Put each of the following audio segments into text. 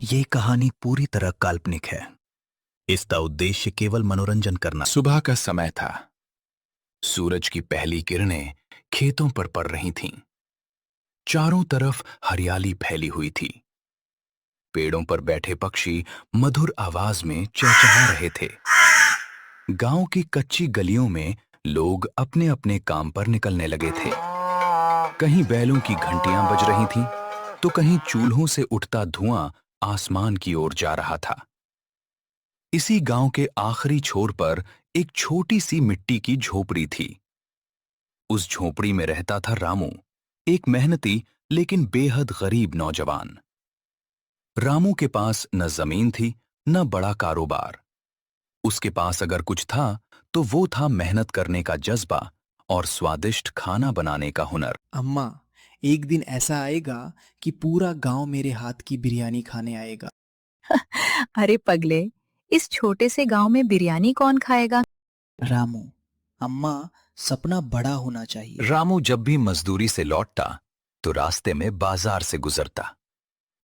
ये कहानी पूरी तरह काल्पनिक है। इसका उद्देश्य केवल मनोरंजन करना। सुबह का समय था। सूरज की पहली किरणें खेतों पर पड़ रही थीं। चारों तरफ हरियाली फैली हुई थी। पेड़ों पर बैठे पक्षी मधुर आवाज में चहचहा रहे थे। गांव की कच्ची गलियों में लोग अपने अपने काम पर निकलने लगे थे। कहीं बैलों की घंटियां बज रही थीं, तो कहीं चूल्हों से उठता धुआं आसमान की ओर जा रहा था। इसी गांव के आखिरी छोर पर एक छोटी सी मिट्टी की झोपड़ी थी। उस झोपड़ी में रहता था रामू, एक मेहनती लेकिन बेहद गरीब नौजवान। रामू के पास न जमीन थी, न बड़ा कारोबार। उसके पास अगर कुछ था तो वो था मेहनत करने का जज्बा और स्वादिष्ट खाना बनाने का हुनर। अम्मा, एक दिन ऐसा आएगा कि पूरा गांव मेरे हाथ की बिरयानी खाने आएगा। अरे पगले, इस छोटे से गांव में बिरयानी कौन खाएगा? रामू, अम्मा, सपना बड़ा होना चाहिए। रामू जब भी मजदूरी से लौटता तो रास्ते में बाजार से गुजरता।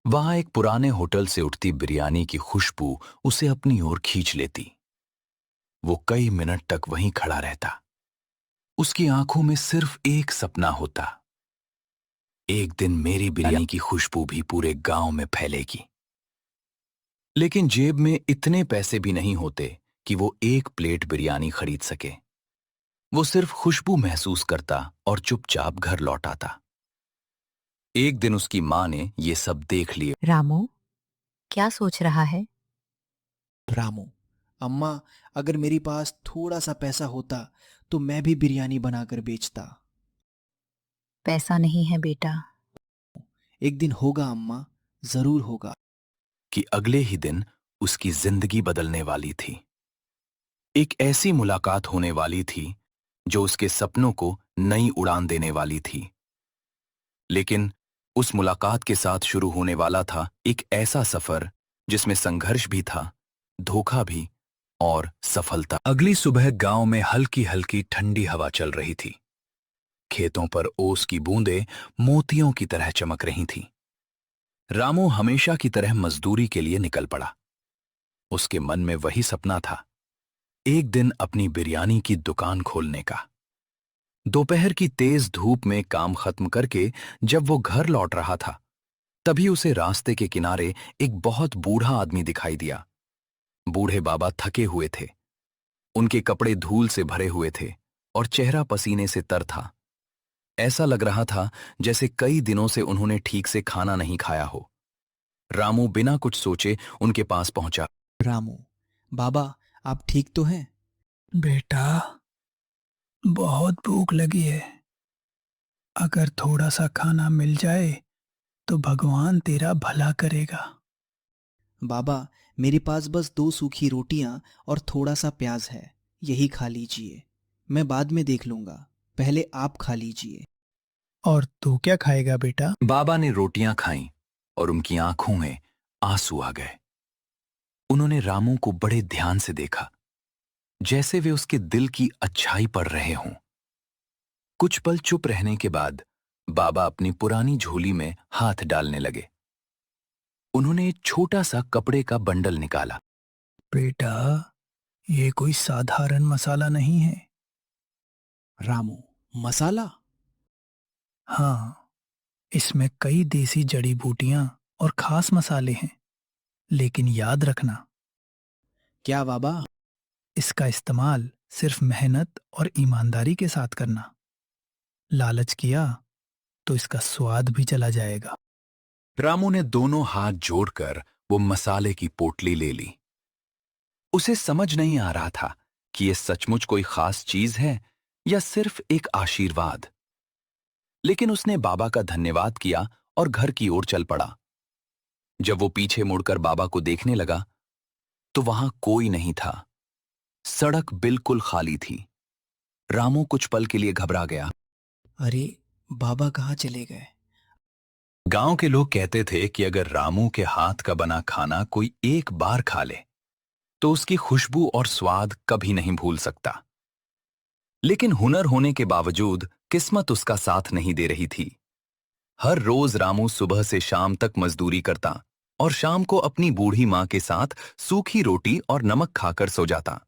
वहां एक पुराने होटल से उठती बिरयानी की खुशबू उसे अपनी ओर खींच लेती। वो कई मिनट तक वहीं खड़ा रहता। उसकी आंखों में सिर्फ एक सपना होता, एक दिन मेरी बिरयानी की खुशबू भी पूरे गांव में फैलेगी। लेकिन जेब में इतने पैसे भी नहीं होते कि वो एक प्लेट बिरयानी खरीद सके। वो सिर्फ खुशबू महसूस करता और चुपचाप घर लौट आता। एक दिन उसकी मां ने ये सब देख लिया। रामू, क्या सोच रहा है? रामू, अम्मा, अगर मेरे पास थोड़ा सा पैसा होता तो मैं भी बिरयानी बनाकर बेचता। पैसा नहीं है बेटा। एक दिन होगा अम्मा, जरूर होगा। कि अगले ही दिन उसकी जिंदगी बदलने वाली थी। एक ऐसी मुलाकात होने वाली थी जो उसके सपनों को नई उड़ान देने वाली थी। लेकिन उस मुलाकात के साथ शुरू होने वाला था एक ऐसा सफर जिसमें संघर्ष भी था, धोखा भी और सफलता। अगली सुबह गांव में हल्की हल्की ठंडी हवा चल रही थी। खेतों पर ओस की बूंदें मोतियों की तरह चमक रही थीं। रामू हमेशा की तरह मजदूरी के लिए निकल पड़ा। उसके मन में वही सपना था, एक दिन अपनी बिरयानी की दुकान खोलने का। दोपहर की तेज धूप में काम खत्म करके जब वो घर लौट रहा था, तभी उसे रास्ते के किनारे एक बहुत बूढ़ा आदमी दिखाई दिया। बूढ़े बाबा थके हुए थे। उनके कपड़े धूल से भरे हुए थे और चेहरा पसीने से तर था। ऐसा लग रहा था जैसे कई दिनों से उन्होंने ठीक से खाना नहीं खाया हो। रामू बिना कुछ सोचे उनके पास पहुंचा। रामू, बाबा, आप ठीक तो हैं? बेटा, बहुत भूख लगी है। अगर थोड़ा सा खाना मिल जाए तो भगवान तेरा भला करेगा। बाबा, मेरे पास बस 2 सूखी रोटियां और थोड़ा सा प्याज है, यही खा लीजिए। मैं बाद में देख लूंगा, पहले आप खा लीजिए। और तू क्या खाएगा बेटा? बाबा ने रोटियां खाईं और उनकी आंखों में आंसू आ गए। उन्होंने रामू को बड़े ध्यान से देखा, जैसे वे उसके दिल की अच्छाई पढ़ रहे हों। कुछ पल चुप रहने के बाद बाबा अपनी पुरानी झोली में हाथ डालने लगे। उन्होंने एक छोटा सा कपड़े का बंडल निकाला। बेटा, ये कोई साधारण मसाला नहीं है। रामू, मसाला? हाँ, इसमें कई देसी जड़ी बूटियां और खास मसाले हैं। लेकिन याद रखना, क्या बाबा? इसका इस्तेमाल सिर्फ मेहनत और ईमानदारी के साथ करना। लालच किया तो इसका स्वाद भी चला जाएगा। रामू ने दोनों हाथ जोड़कर वो मसाले की पोटली ले ली। उसे समझ नहीं आ रहा था कि ये सचमुच कोई खास चीज है या सिर्फ एक आशीर्वाद। लेकिन उसने बाबा का धन्यवाद किया और घर की ओर चल पड़ा। जब वो पीछे मुड़कर बाबा को देखने लगा तो वहां कोई नहीं था। सड़क बिल्कुल खाली थी। रामू कुछ पल के लिए घबरा गया। अरे, बाबा कहाँ चले गए? गांव के लोग कहते थे कि अगर रामू के हाथ का बना खाना कोई एक बार खा ले तो उसकी खुशबू और स्वाद कभी नहीं भूल सकता। लेकिन हुनर होने के बावजूद किस्मत उसका साथ नहीं दे रही थी। हर रोज रामू सुबह से शाम तक मजदूरी करता, और शाम को अपनी बूढ़ी माँ के साथ सूखी रोटी और नमक खाकर सो जाता।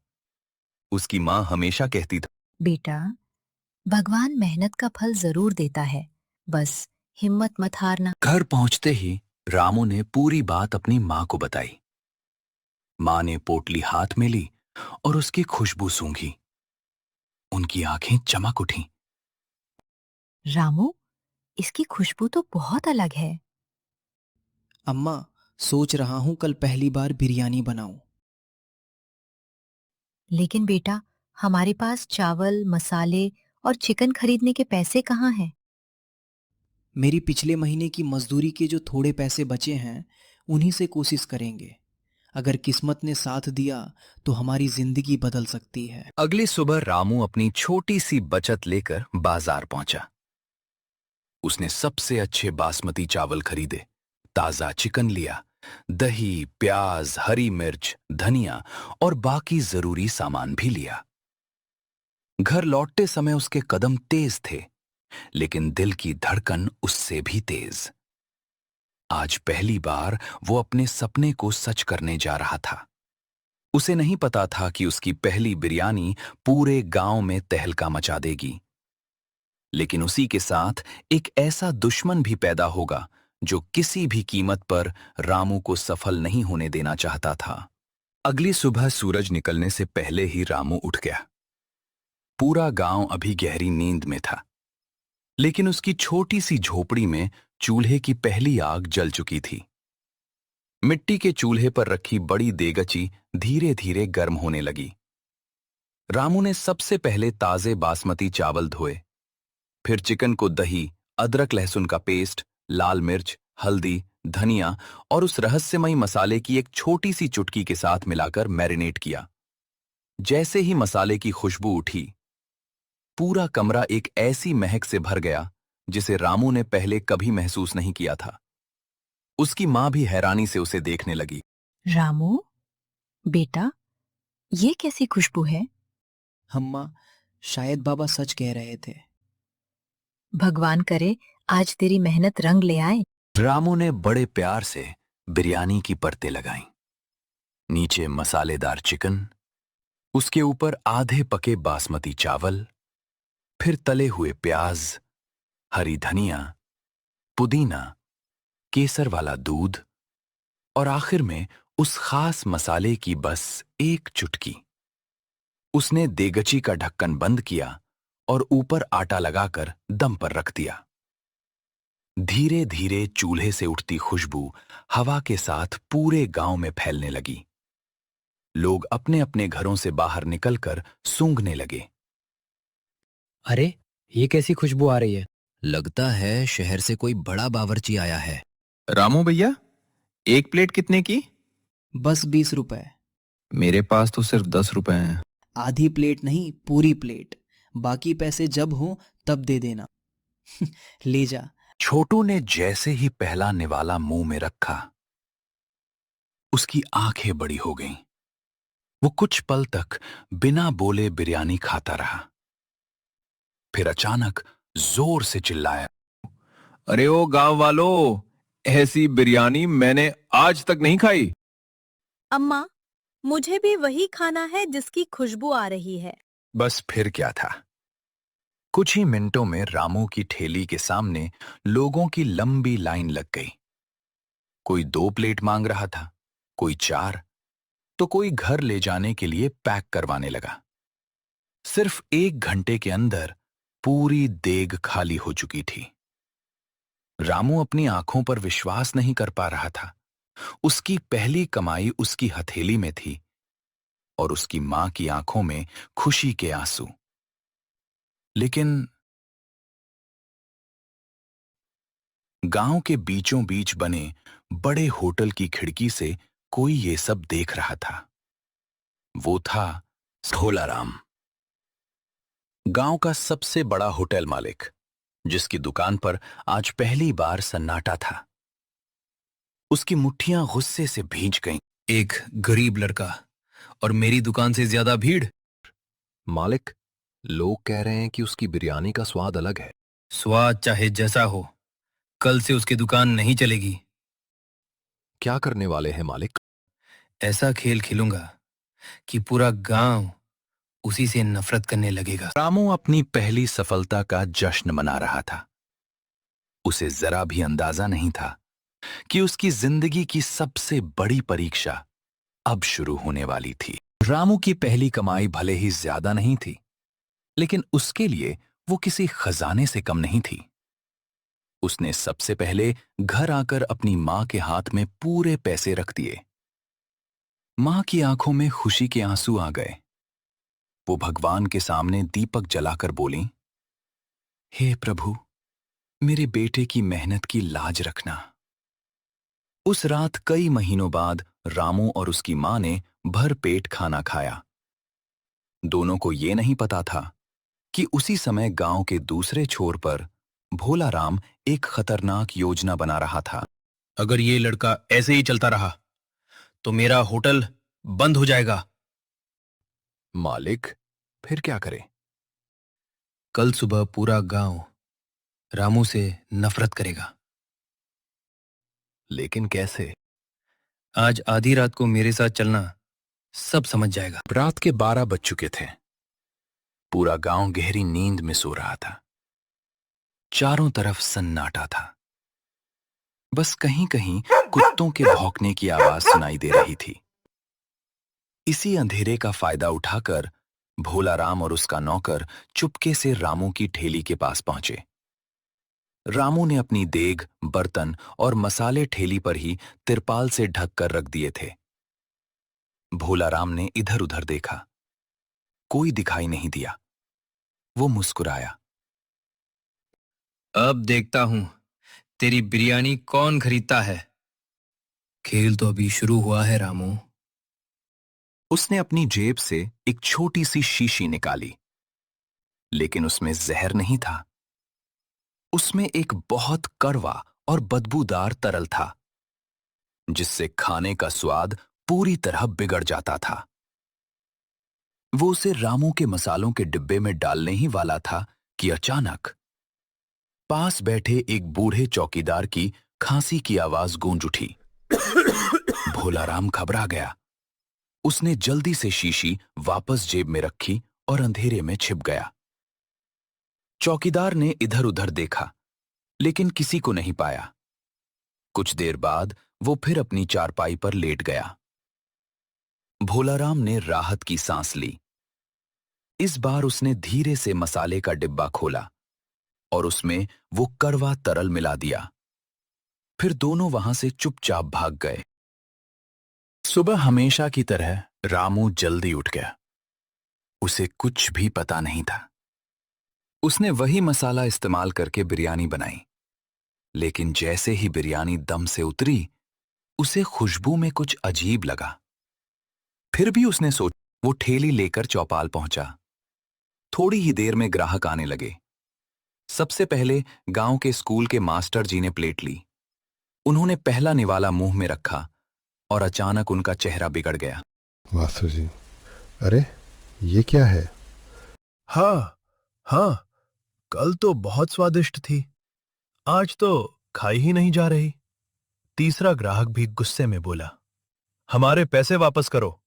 उसकी माँ हमेशा कहती थी, बेटा, भगवान मेहनत का फल जरूर देता है, बस हिम्मत मत हारना। घर पहुंचते ही रामू ने पूरी बात अपनी माँ को बताई। माँ ने पोटली हाथ में ली और उसकी खुशबू सूंघी। उनकी आंखें चमक उठीं। रामू, इसकी खुशबू तो बहुत अलग है। अम्मा, सोच रहा हूं कल पहली बार बिरयानी बनाऊं। लेकिन बेटा, हमारे पास चावल, मसाले और चिकन खरीदने के पैसे कहाँ हैं? मेरी पिछले महीने की मजदूरी के जो थोड़े पैसे बचे हैं उन्हीं से कोशिश करेंगे। अगर किस्मत ने साथ दिया तो हमारी जिंदगी बदल सकती है। अगली सुबह रामू अपनी छोटी सी बचत लेकर बाजार पहुंचा। उसने सबसे अच्छे बासमती चावल खरीदे, ताजा चिकन लिया, दही, प्याज, हरी मिर्च, धनिया और बाकी जरूरी सामान भी लिया। घर लौटते समय उसके कदम तेज थे, लेकिन दिल की धड़कन उससे भी तेज। आज पहली बार वो अपने सपने को सच करने जा रहा था। उसे नहीं पता था कि उसकी पहली बिरयानी पूरे गांव में तहलका मचा देगी। लेकिन उसी के साथ एक ऐसा दुश्मन भी पैदा होगा जो किसी भी कीमत पर रामू को सफल नहीं होने देना चाहता था। अगली सुबह सूरज निकलने से पहले ही रामू उठ गया। पूरा गांव अभी गहरी नींद में था, लेकिन उसकी छोटी सी झोपड़ी में चूल्हे की पहली आग जल चुकी थी। मिट्टी के चूल्हे पर रखी बड़ी देगची धीरे धीरे गर्म होने लगी। रामू ने सबसे पहले ताजे बासमती चावल धोए, फिर चिकन को दही, अदरक लहसुन का पेस्ट, लाल मिर्च, हल्दी, धनिया और उस रहस्यमयी मसाले की एक छोटी सी चुटकी के साथ मिलाकर मैरिनेट किया। जैसे ही मसाले की खुशबू उठी, पूरा कमरा एक ऐसी महक से भर गया जिसे रामू ने पहले कभी महसूस नहीं किया था। उसकी मां भी हैरानी से उसे देखने लगी। रामू, बेटा, ये कैसी खुशबू है? अम्मा, शायद बाबा सच कह रहे थे। भगवान करे आज तेरी मेहनत रंग ले आए। रामू ने बड़े प्यार से बिरयानी की परतें लगाईं। नीचे मसालेदार चिकन, उसके ऊपर आधे पके बासमती चावल, फिर तले हुए प्याज, हरी धनिया, पुदीना, केसर वाला दूध और आखिर में उस खास मसाले की बस एक चुटकी। उसने देगची का ढक्कन बंद किया और ऊपर आटा लगाकर दम पर रख दिया। धीरे धीरे चूल्हे से उठती खुशबू हवा के साथ पूरे गांव में फैलने लगी। लोग अपने अपने घरों से बाहर निकलकर सूंघने लगे। अरे, ये कैसी खुशबू आ रही है? लगता है शहर से कोई बड़ा बावर्ची आया है। रामू भैया, एक प्लेट कितने की? बस 20 रुपए। मेरे पास तो सिर्फ 10 रुपए हैं। आधी प्लेट नहीं, पूरी प्लेट। बाकी पैसे जब हों तब दे देना। ले जा। छोटू ने जैसे ही पहला निवाला मुंह में रखा, उसकी आंखें बड़ी हो गईं। वो कुछ पल तक बिना बोले बिरयानी खाता रहा। फिर अचानक जोर से चिल्लाया, अरे ओ गांव वालों, ऐसी बिरयानी मैंने आज तक नहीं खाई। अम्मा, मुझे भी वही खाना है जिसकी खुशबू आ रही है। बस फिर क्या था। कुछ ही मिनटों में रामू की ठेली के सामने लोगों की लंबी लाइन लग गई। कोई 2 प्लेट मांग रहा था, कोई 4, तो कोई घर ले जाने के लिए पैक करवाने लगा। सिर्फ 1 घंटे के अंदर पूरी देग खाली हो चुकी थी। रामू अपनी आंखों पर विश्वास नहीं कर पा रहा था। उसकी पहली कमाई उसकी हथेली में थी और उसकी मां की आंखों में खुशी के आंसू। लेकिन गांव के बीचों बीच बने बड़े होटल की खिड़की से कोई ये सब देख रहा था। वो था ढोलाराम, गांव का सबसे बड़ा होटल मालिक, जिसकी दुकान पर आज पहली बार सन्नाटा था। उसकी मुट्ठियां गुस्से से भींच गईं। एक गरीब लड़का और मेरी दुकान से ज्यादा भीड़। मालिक, लोग कह रहे हैं कि उसकी बिरयानी का स्वाद अलग है। स्वाद चाहे जैसा हो, कल से उसकी दुकान नहीं चलेगी। क्या करने वाले हैं मालिक? ऐसा खेल खेलूंगा कि पूरा गांव उसी से नफरत करने लगेगा। रामू अपनी पहली सफलता का जश्न मना रहा था। उसे जरा भी अंदाजा नहीं था कि उसकी जिंदगी की सबसे बड़ी परीक्षा अब शुरू होने वाली थी। रामू की पहली कमाई भले ही ज्यादा नहीं थी, लेकिन उसके लिए वो किसी खजाने से कम नहीं थी। उसने सबसे पहले घर आकर अपनी मां के हाथ में पूरे पैसे रख दिए। मां की आंखों में खुशी के आंसू आ गए। वो भगवान के सामने दीपक जलाकर बोली, हे प्रभु, मेरे बेटे की मेहनत की लाज रखना। उस रात कई महीनों बाद रामू और उसकी मां ने भर पेट खाना खाया। दोनों को ये नहीं पता था कि उसी समय गांव के दूसरे छोर पर भोला राम एक खतरनाक योजना बना रहा था। अगर ये लड़का ऐसे ही चलता रहा तो मेरा होटल बंद हो जाएगा। मालिक, फिर क्या करे? कल सुबह पूरा गांव रामू से नफरत करेगा। लेकिन कैसे? आज आधी रात को मेरे साथ चलना, सब समझ जाएगा। रात के 12 बज चुके थे। पूरा गांव गहरी नींद में सो रहा था। चारों तरफ सन्नाटा था। बस कहीं कहीं कुत्तों के भौंकने की आवाज सुनाई दे रही थी। इसी अंधेरे का फायदा उठाकर भोला राम और उसका नौकर चुपके से रामू की ठेली के पास पहुंचे। रामू ने अपनी देग, बर्तन और मसाले ठेली पर ही तिरपाल से ढक कर रख दिए थे। भोला राम ने इधर उधर देखा। कोई दिखाई नहीं दिया। वो मुस्कुराया। अब देखता हूं तेरी बिरयानी कौन खरीदता है। खेल तो अभी शुरू हुआ है रामू। उसने अपनी जेब से एक छोटी सी शीशी निकाली, लेकिन उसमें जहर नहीं था। उसमें एक बहुत कड़वा और बदबूदार तरल था, जिससे खाने का स्वाद पूरी तरह बिगड़ जाता था। वो उसे रामू के मसालों के डिब्बे में डालने ही वाला था कि अचानक पास बैठे एक बूढ़े चौकीदार की खांसी की आवाज गूंज उठी। भोला राम घबरा गया। उसने जल्दी से शीशी वापस जेब में रखी और अंधेरे में छिप गया। चौकीदार ने इधर उधर देखा, लेकिन किसी को नहीं पाया। कुछ देर बाद वो फिर अपनी चारपाई पर लेट गया। भोलाराम ने राहत की सांस ली। इस बार उसने धीरे से मसाले का डिब्बा खोला और उसमें वो कड़वा तरल मिला दिया। फिर दोनों वहां से चुपचाप भाग गए। सुबह हमेशा की तरह रामू जल्दी उठ गया। उसे कुछ भी पता नहीं था। उसने वही मसाला इस्तेमाल करके बिरयानी बनाई, लेकिन जैसे ही बिरयानी दम से उतरी, उसे खुशबू में कुछ अजीब लगा। फिर भी उसने सोचा। वो ठेली लेकर चौपाल पहुंचा। थोड़ी ही देर में ग्राहक आने लगे। सबसे पहले गांव के स्कूल के मास्टर जी ने प्लेट ली। उन्होंने पहला निवाला मुंह में रखा और अचानक उनका चेहरा बिगड़ गया। मास्टर जी, अरे ये क्या है? हाँ, कल तो बहुत स्वादिष्ट थी, आज तो खाई ही नहीं जा रही। तीसरा ग्राहक भी गुस्से में बोला, हमारे पैसे वापस करो।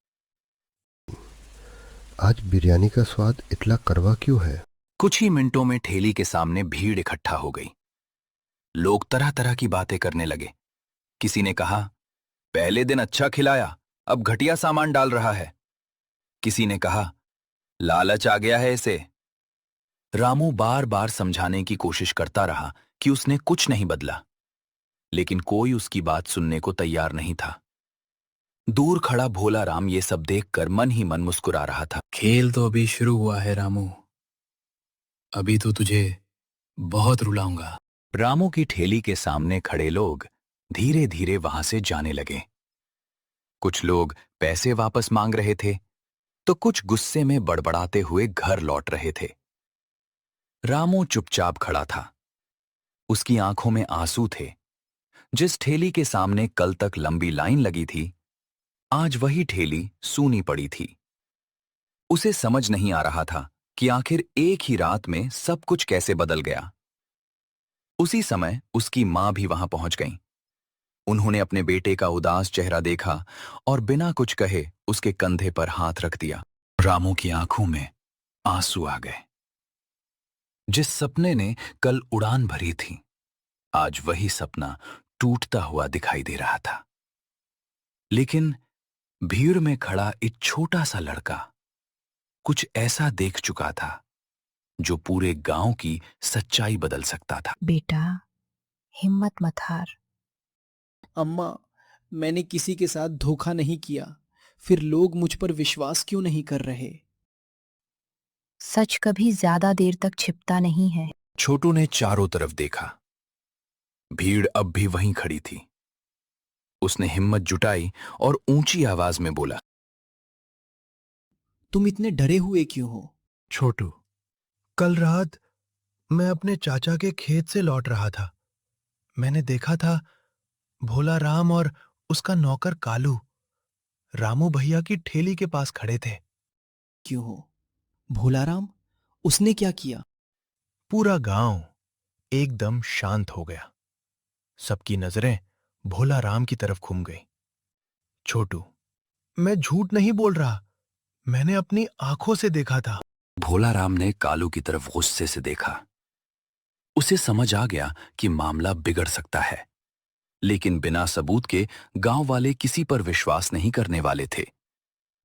आज बिरयानी का स्वाद इतना कड़वा क्यों है? कुछ ही मिनटों में ठेली के सामने भीड़ इकट्ठा हो गई। लोग तरह तरह की बातें करने लगे। किसी ने कहा, पहले दिन अच्छा खिलाया, अब घटिया सामान डाल रहा है। किसी ने कहा, लालच आ गया है इसे। रामू बार बार समझाने की कोशिश करता रहा कि उसने कुछ नहीं बदला, लेकिन कोई उसकी बात सुनने को तैयार नहीं था। दूर खड़ा भोला राम ये सब देखकर मन ही मन मुस्कुरा रहा था। खेल तो अभी शुरू हुआ है रामू, अभी तो तुझे बहुत रुलाऊंगा। रामू की ठेली के सामने खड़े लोग धीरे धीरे वहां से जाने लगे। कुछ लोग पैसे वापस मांग रहे थे, तो कुछ गुस्से में बड़बड़ाते हुए घर लौट रहे थे। रामू चुपचाप खड़ा था। उसकी आंखों में आंसू थे। जिस ठेली के सामने कल तक लंबी लाइन लगी थी, आज वही ठेली सूनी पड़ी थी। उसे समझ नहीं आ रहा था कि आखिर एक ही रात में सब कुछ कैसे बदल गया। उसी समय उसकी मां भी वहां पहुंच गईं। उन्होंने अपने बेटे का उदास चेहरा देखा और बिना कुछ कहे उसके कंधे पर हाथ रख दिया। रामू की आंखों में आंसू आ गए। जिस सपने ने कल उड़ान भरी थी, आज वही सपना टूटता हुआ दिखाई दे रहा था। लेकिन भीड़ में खड़ा एक छोटा सा लड़का कुछ ऐसा देख चुका था जो पूरे गांव की सच्चाई बदल सकता था। बेटा, हिम्मत मत हार। अम्मा, मैंने किसी के साथ धोखा नहीं किया, फिर लोग मुझ पर विश्वास क्यों नहीं कर रहे? सच कभी ज्यादा देर तक छिपता नहीं है। छोटू ने चारों तरफ देखा। भीड़ अब भी वहीं खड़ी थी। उसने हिम्मत जुटाई और ऊंची आवाज में बोला, तुम इतने डरे हुए क्यों हो? छोटू, कल रात मैं अपने चाचा के खेत से लौट रहा था। मैंने देखा था भोला राम और उसका नौकर कालू रामू भैया की ठेली के पास खड़े थे। क्यों हो? भोलाराम, उसने क्या किया? पूरा गांव एकदम शांत हो गया। सबकी नजरें भोला राम की तरफ घूम गई। छोटू, मैं झूठ नहीं बोल रहा, मैंने अपनी आंखों से देखा था। भोला राम ने कालू की तरफ गुस्से से देखा। उसे समझ आ गया कि मामला बिगड़ सकता है, लेकिन बिना सबूत के गांव वाले किसी पर विश्वास नहीं करने वाले थे।